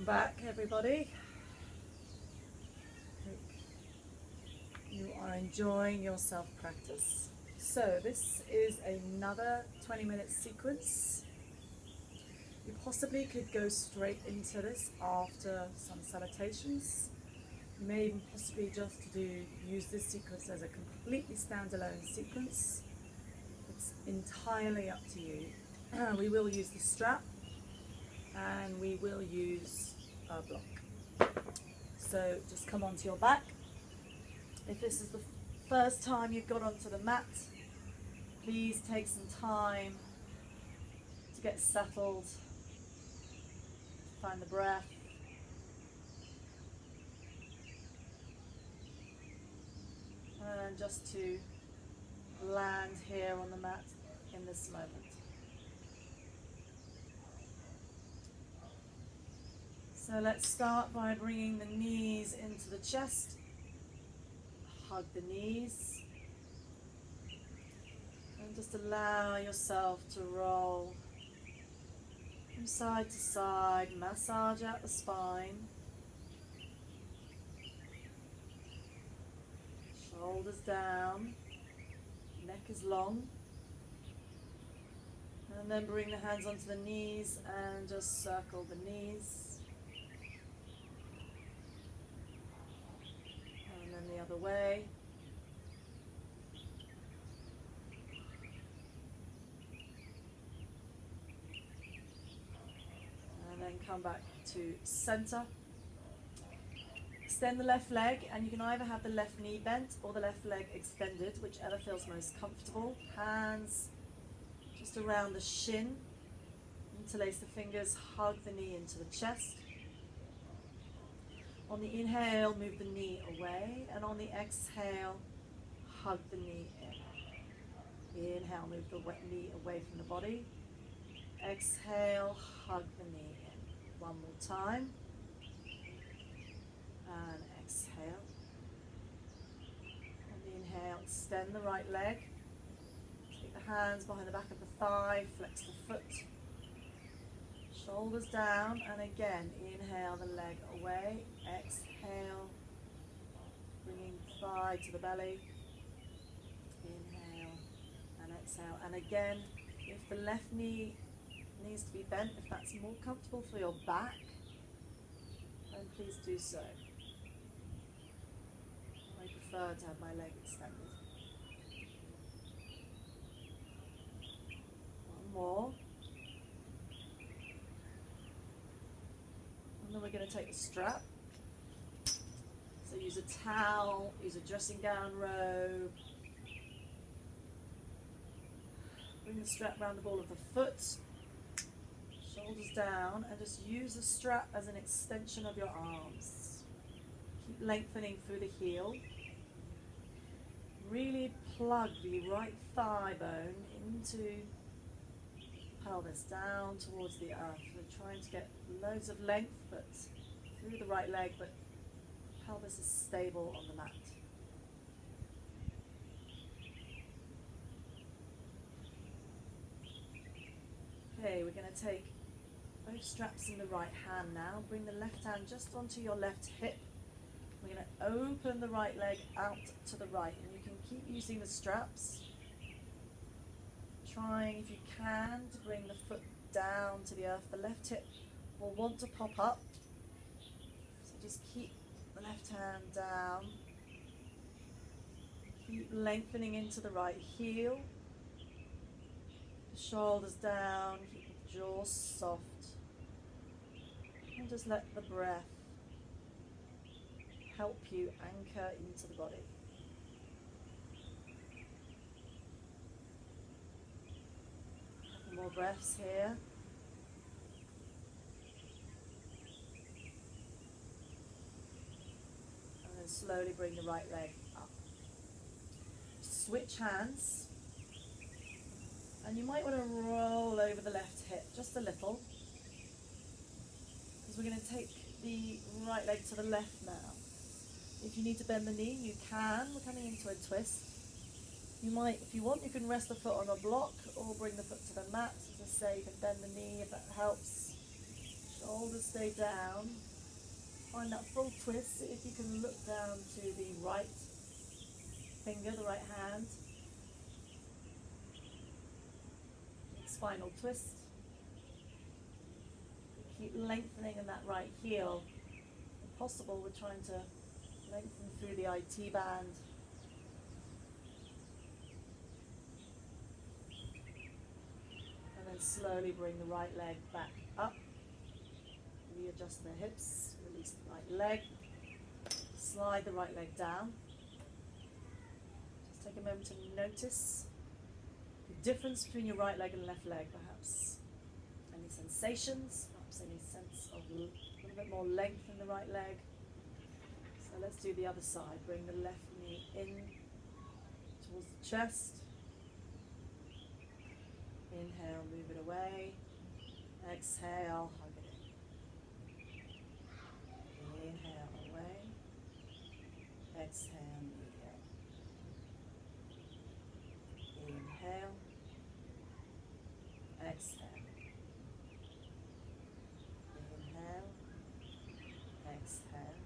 Welcome back, everybody. Hope you are enjoying your self-practice. So this is another 20-minute sequence. You possibly could go straight into this after some salutations. You may even possibly just use this sequence as a completely standalone sequence. It's entirely up to you. We will use the strap and we will use a block. So just come onto your back. If this is the first time you've got onto the mat, please take some time to get settled, to find the breath. And just to land here on the mat in this moment. So let's start by bringing the knees into the chest. Hug the knees. And just allow yourself to roll from side to side. Massage out the spine. Shoulders down. Neck is long. And then bring the hands onto the knees and just circle the knees. The other way. And then come back to center. Extend the left leg, and you can either have the left knee bent or the left leg extended, whichever feels most comfortable. Hands just around the shin. Interlace the fingers, hug the knee into the chest. On the inhale, move the knee away, and on the exhale, hug the knee in. Inhale, move the knee away from the body. Exhale, hug the knee in. One more time. And exhale. On the inhale, extend the right leg. Take the hands behind the back of the thigh, flex the foot. Shoulders down, and again, inhale the leg away, exhale, bringing thigh to the belly, inhale and exhale. And again, if the left knee needs to be bent, if that's more comfortable for your back, then please do so. I prefer to have my leg extended. One more. And then we're going to take the strap. So use a towel, use a dressing gown robe. Bring the strap around the ball of the foot. Shoulders down, and just use the strap as an extension of your arms. Keep lengthening through the heel. Really plug the right thigh bone into pelvis, down towards the earth. We're trying to get loads of length, but through the right leg, but pelvis is stable on the mat. Okay, we're going to take both straps in the right hand now. Bring the left hand just onto your left hip. We're going to open the right leg out to the right, and you can keep using the straps. Trying, if you can, to bring the foot down to the earth. The left hip will want to pop up, so just keep the left hand down. Keep lengthening into the right heel. The shoulders down, keep the jaw soft, and just let the breath help you anchor into the body. More breaths here. And then slowly bring the right leg up. Switch hands. And you might want to roll over the left hip just a little, because we're going to take the right leg to the left now. If you need to bend the knee, you can. We're coming into a twist. You might, if you want, you can rest the foot on a block or bring the foot to the mat. As I say, you can bend the knee if that helps. Shoulders stay down. Find that full twist. See if you can look down to the right finger, the right hand. Spinal twist. Keep lengthening in that right heel. If possible, we're trying to lengthen through the IT band. And then slowly bring the right leg back up. Readjust the hips, release the right leg. Slide the right leg down. Just take a moment to notice the difference between your right leg and left leg, perhaps. Any sensations, perhaps any sense of a little bit more length in the right leg. So let's do the other side. Bring the left knee in towards the chest. Inhale, move it away. Exhale, hug it in. Inhale, away. Exhale, move it. Inhale. Exhale. Inhale. Exhale.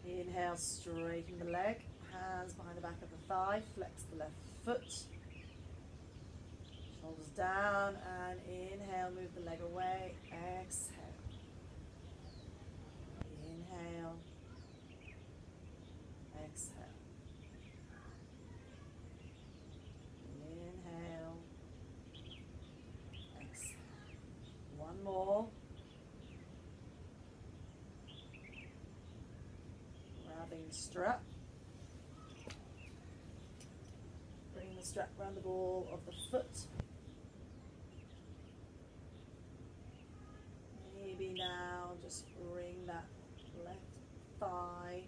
Inhale, straighten the leg. Hands behind the back of the thigh. Flex the left foot. Shoulders down and inhale, move the leg away. Exhale. Inhale. Exhale. Inhale. Exhale. One more. Grabbing the strap. Bring the strap around the ball of the foot. Maybe now just bring that left thigh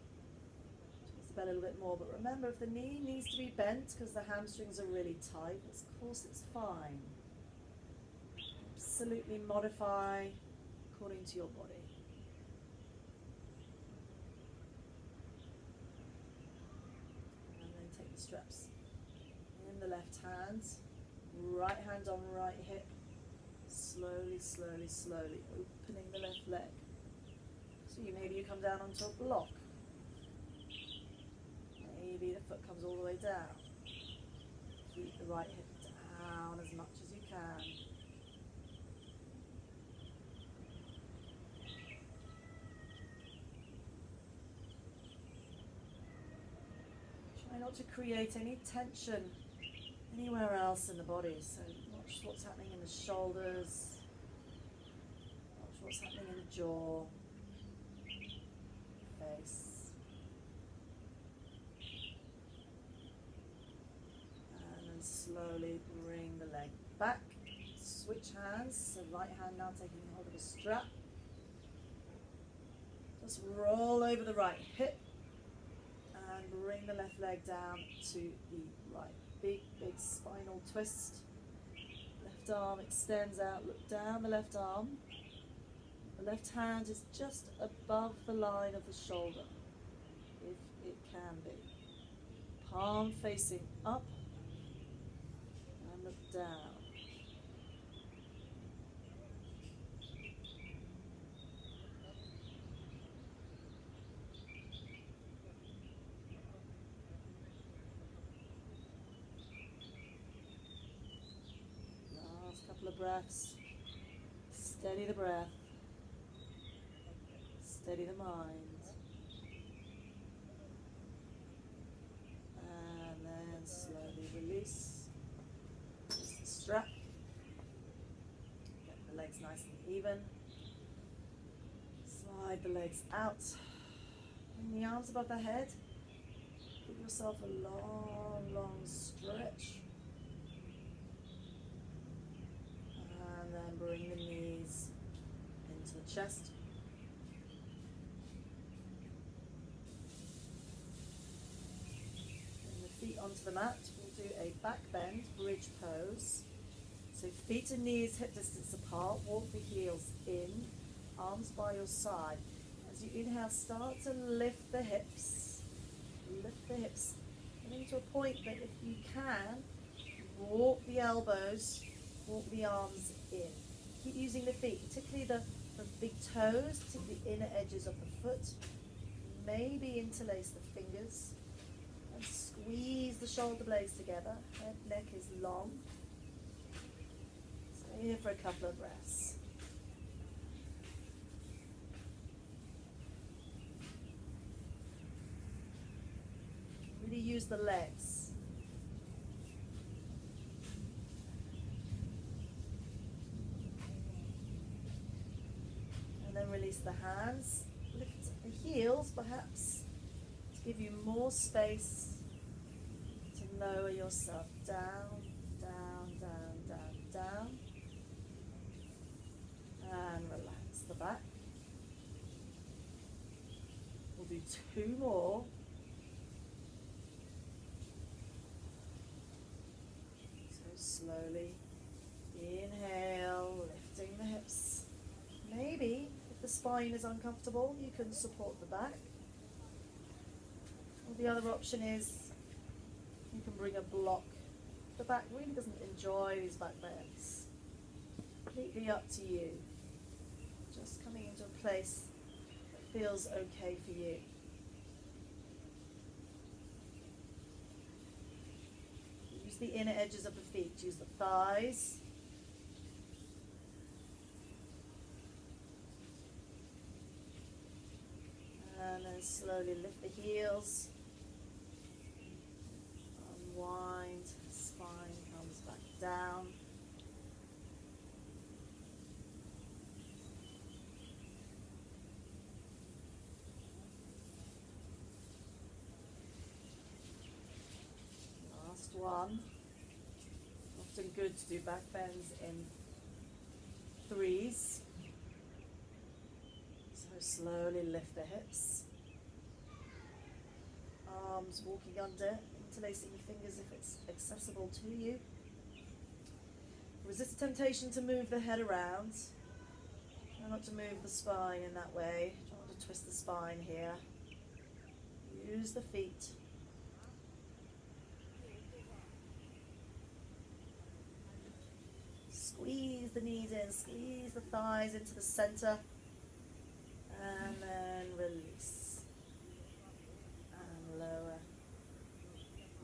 towards the belly a little bit more. But remember, if the knee needs to be bent because the hamstrings are really tight, of course it's fine. Absolutely modify according to your body. And then take the straps in the left hand, right hand on right hip. Slowly, slowly, slowly opening the left leg. So maybe you come down onto a block. Maybe the foot comes all the way down. Keep the right hip down as much as you can. Try not to create any tension anywhere else in the body. So watch what's happening in the shoulders. Watch what's happening in the jaw, face. And then slowly bring the leg back. Switch hands. So right hand now taking hold of the strap. Just roll over the right hip and bring the left leg down to the right. Big, big spinal twist. Left arm extends out. Look down the left arm. The left hand is just above the line of the shoulder, if it can be. Palm facing up and look down. Couple of breaths. Steady the breath. Steady the mind. And then slowly release. Release the strap. Get the legs nice and even. Slide the legs out. Bring the arms above the head. Give yourself a long, long stretch. And then bring the knees into the chest. Bring the feet onto the mat. We'll do a back bend, bridge pose. So feet and knees hip distance apart. Walk the heels in, arms by your side. As you inhale, start to lift the hips. Lift the hips. Getting to a point that if you can, walk the elbows. Walk the arms in. Keep using the feet, particularly the The big toes to the inner edges of the foot. Maybe interlace the fingers and squeeze the shoulder blades together. Head, neck is long. Stay here for a couple of breaths. Really use the legs. And then release the hands. Lift the heels perhaps to give you more space to lower yourself down, down, down, down, down. And relax the back. We'll do 2 more. So slowly, inhale, lifting the hips. Maybe if the spine is uncomfortable, you can support the back. Or the other option is you can bring a block. The back really doesn't enjoy these back bends. Completely up to you. Just coming into a place that feels okay for you. Use the inner edges of the feet. Use the thighs. And then slowly lift the heels. Unwind. Spine comes back down. Last one. Often good to do back bends in 3s. So slowly lift the hips. Arms walking under, interlacing the fingers if it's accessible to you. Resist the temptation to move the head around. Try not to move the spine in that way. Try not to twist the spine here. Use the feet. Squeeze the knees in, squeeze the thighs into the center. And then release. And lower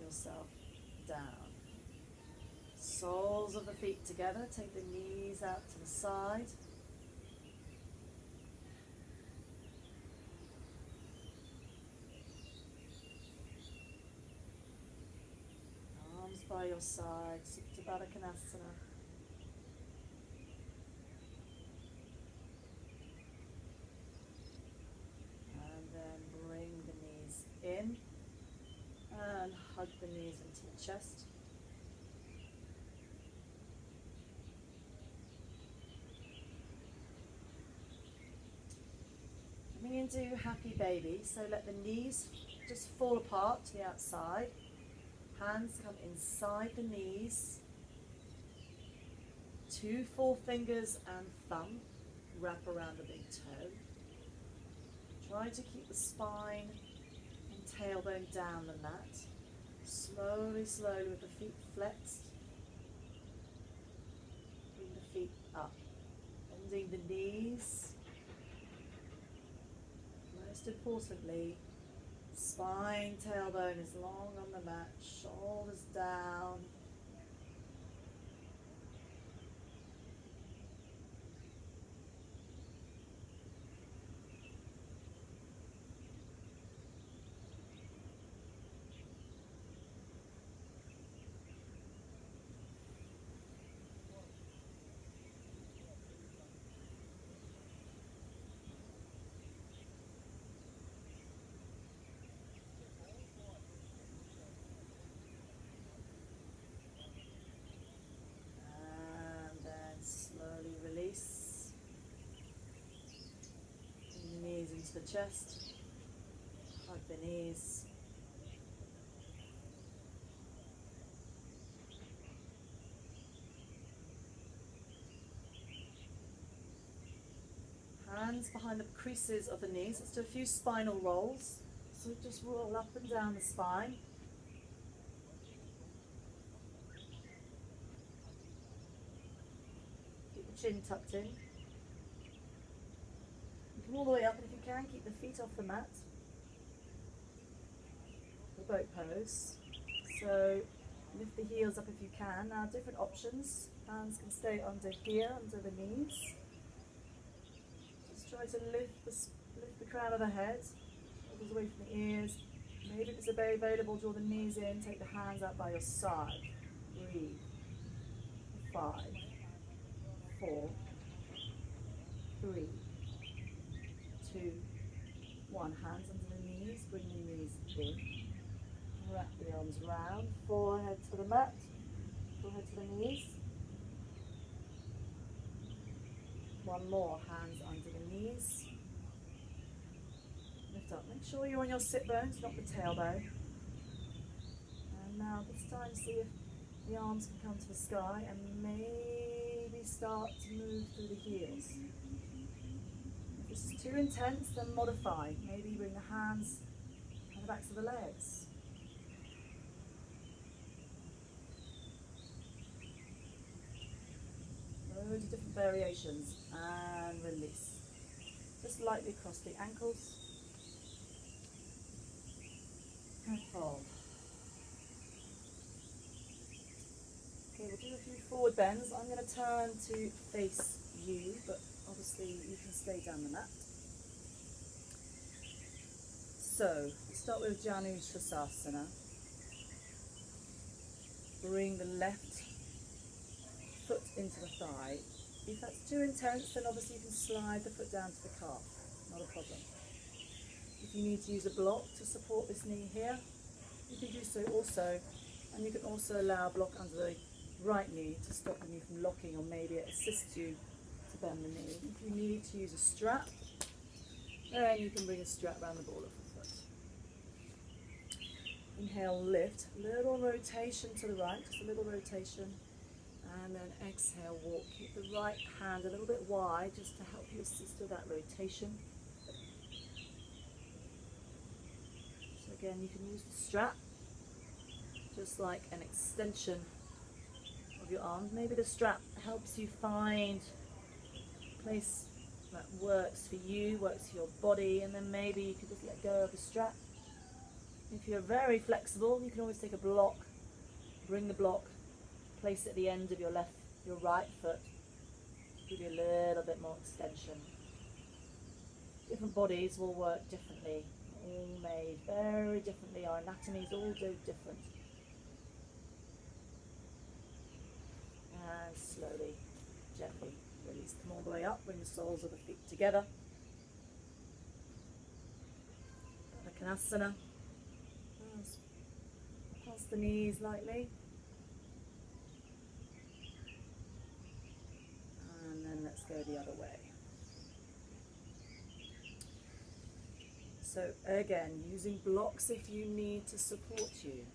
yourself down. Soles of the feet together. Take the knees out to the side. Arms by your side. Supta Baddha Konasana. And then bring the knees in. And hug the knees into the chest. Coming into happy baby, so let the knees just fall apart to the outside. Hands come inside the knees. 2 forefingers and thumb wrap around the big toe. Try to keep the spine and tailbone down the mat. Slowly, slowly with the feet flexed. Bring the feet up. Bending the knees. Most importantly, spine, tailbone is long on the mat, shoulders down. Release. Bring the knees into the chest. Hug the knees. Hands behind the creases of the knees. Let's do a few spinal rolls. So just roll up and down the spine. Keep the chin tucked in. Come all the way up, and if you can, keep the feet off the mat. The boat pose. So lift the heels up if you can. Now different options. Hands can stay under here, under the knees. Just try to lift the crown of the head, shoulders away from the ears. Maybe if it's available, draw the knees in, take the hands out by your side. Breathe. 5, 4, 3, 2, 1. Hands under the knees, bring the knees in. Wrap the arms round, forehead to the mat, forehead to the knees. One more, hands under the knees. Lift up, make sure you're on your sit bones, not the tailbone. And now this time see if the arms can come to the sky and maybe start to move through the heels. If this is too intense, then modify. Maybe bring the hands on the backs of the legs. Loads of different variations, and release. Just lightly across the ankles and fold. Okay, we'll do a few forward bends. I'm going to turn to face you, but obviously you can stay down the mat. So, we start with Janu Shasasana. Bring the left foot into the thigh. If that's too intense, then obviously you can slide the foot down to the calf, not a problem. If you need to use a block to support this knee here, you can do so also, and you can also allow a block under the right knee to stop the knee from locking, or maybe it assists you to bend the knee. If you need to use a strap, then you can bring a strap around the ball of the foot. Inhale, lift, little rotation to the right, just a little rotation. And then exhale, walk. Keep the right hand a little bit wide just to help you assist with that rotation. So again, you can use the strap just like an extension of your arm. Maybe the strap helps you find a place that works for you, works for your body, and then maybe you could just let go of the strap. If you're very flexible, you can always take a block, bring the block, place it at the end of your right foot, give you a little bit more extension. Different bodies will work differently, all made very differently. Our anatomies all do different. And slowly, gently release. Come all the way up, bring the soles of the feet together. Konasana. Pass the knees lightly. And then let's go the other way. So again, using blocks if you need to support you.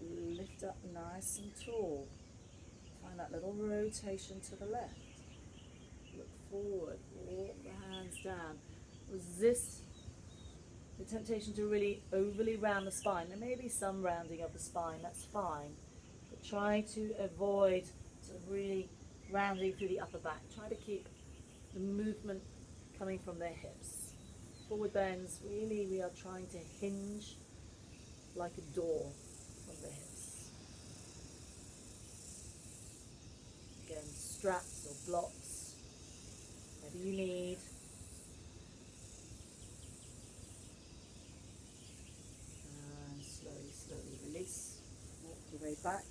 Lift up nice and tall. Find that little rotation to the left. Look forward, walk the hands down. Resist the temptation to really overly round the spine. There may be some rounding of the spine, that's fine. But try to avoid sort of really rounding through the upper back. Try to keep the movement coming from their hips. Forward bends, really we are trying to hinge like a door from the hips. Again, straps or blocks, whatever you need. And slowly, slowly release. Walk your way back.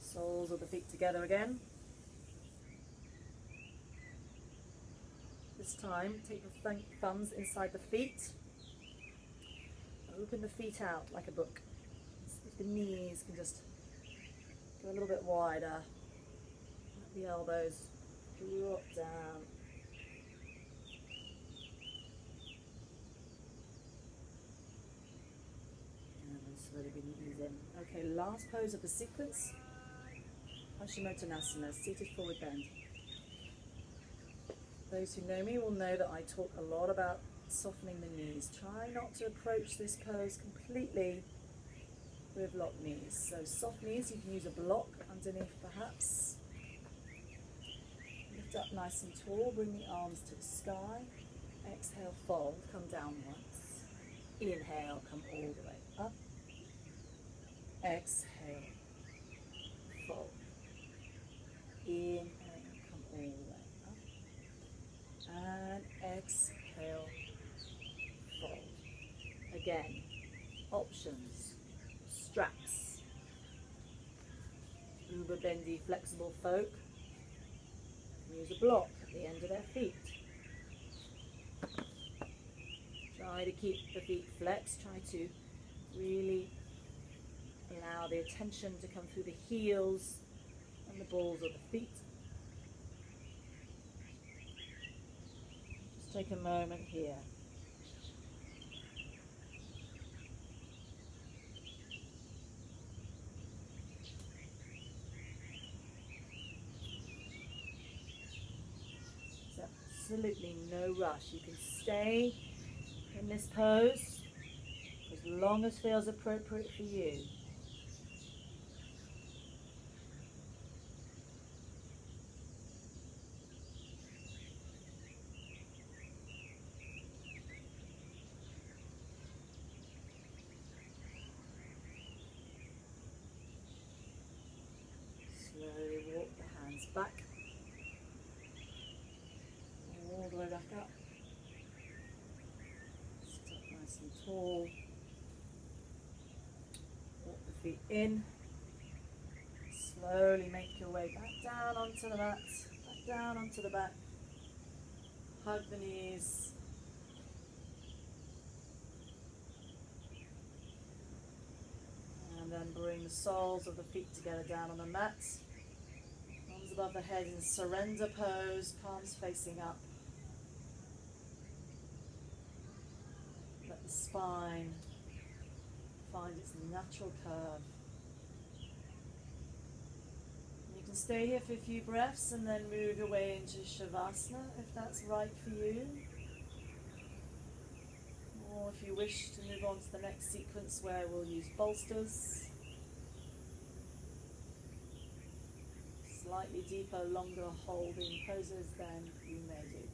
Soles of the feet together again. This time, take the thumbs inside the feet. Open the feet out like a book. If the knees can just go a little bit wider. Let the elbows drop down. And then slowly bring the knees in. Okay, last pose of the sequence. Paschimottanasana, seated forward bend. Those who know me will know that I talk a lot about softening the knees. Try not to approach this pose completely with locked knees. So soft knees, you can use a block underneath perhaps. Lift up nice and tall, bring the arms to the sky. Exhale, fold, come down once. Inhale, come all the way up. Exhale, fold. Inhale, come all the way up. And exhale, fold. Again, options, straps, uber bendy flexible folk can use a block at the end of their feet. Try to keep the feet flexed, try to really allow the attention to come through the heels and the balls of the feet. Just take a moment here. There's absolutely no rush. You can stay in this pose as long as feels appropriate for you. Slowly walk the hands back, all the way back up. Sit up nice and tall. Walk the feet in. Slowly make your way back down onto the mat, back down onto the back. Hug the knees. And then bring the soles of the feet together down on the mat. Arms above the head in surrender pose, palms facing up. Let the spine find its natural curve. You can stay here for a few breaths and then move your way into Shavasana if that's right for you. Or if you wish to move on to the next sequence where we'll use bolsters. Slightly deeper, longer holding poses than you may do.